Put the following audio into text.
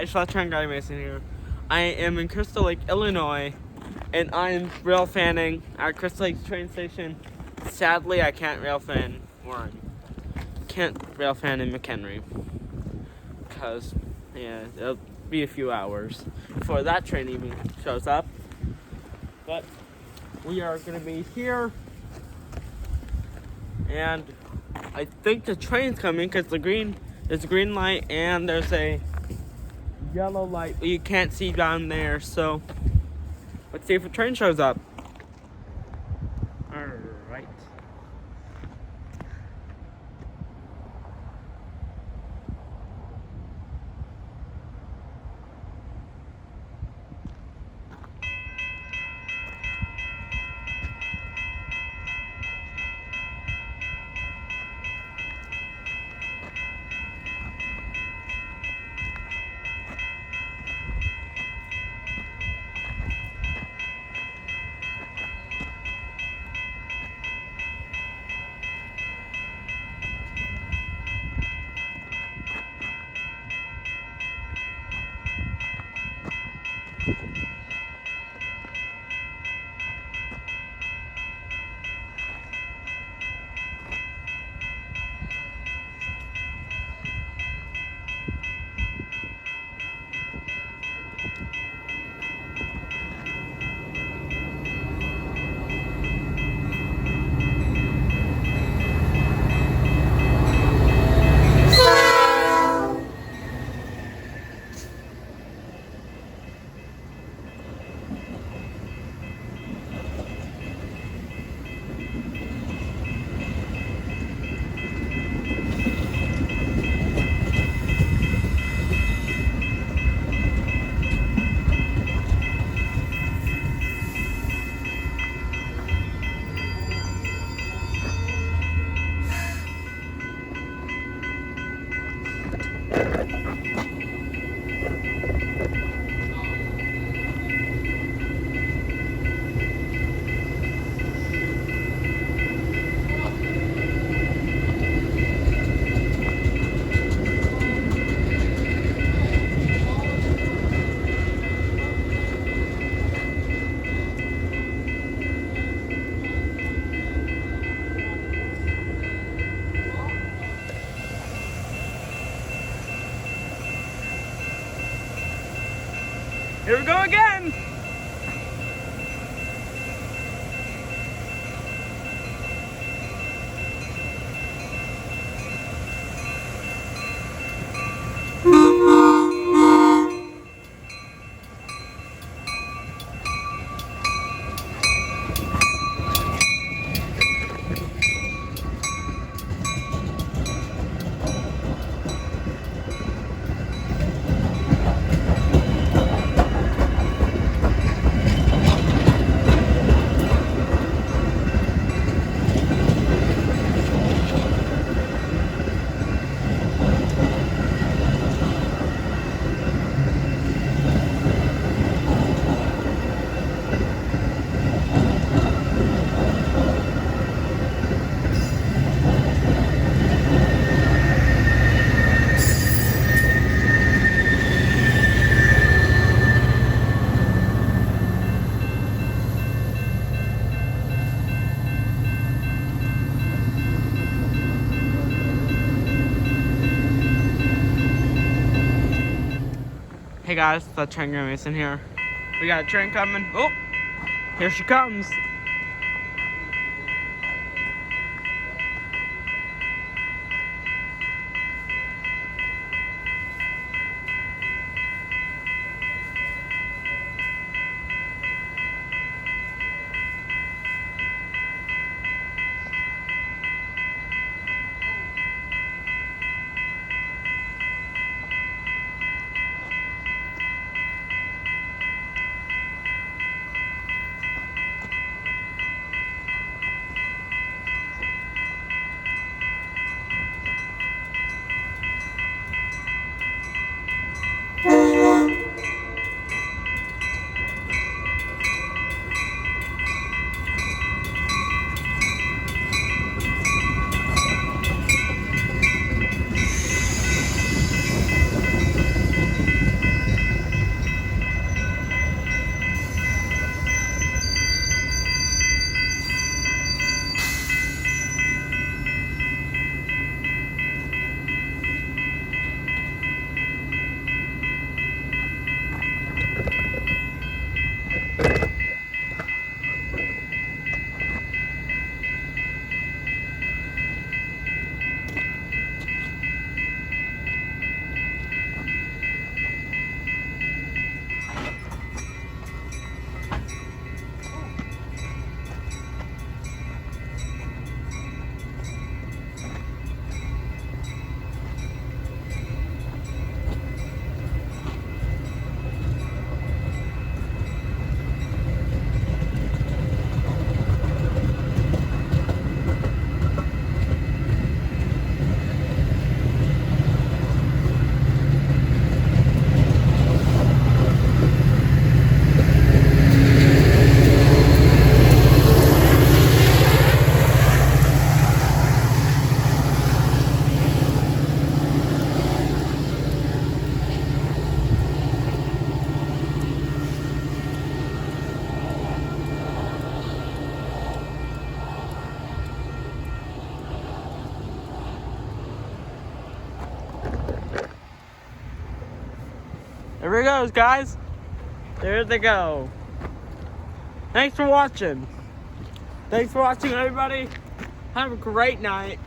guys, Fletcher Guy Mason here. I am in Crystal Lake, Illinois, and I'm rail fanning at Crystal Lake train station. Sadly, I can't rail fan in McHenry because it'll be a few hours before that train even shows up. But we are going to be here, and I think the train's coming because there's a green light and there's a yellow light you can't see down there. So let's see if a train shows up. All right. Here we go again! Hey guys, Fletcher Guy Mason here. We got a train coming. Oh, here she comes. There it goes, guys. There they go. Thanks for watching. Thanks for watching, everybody. Have a great night.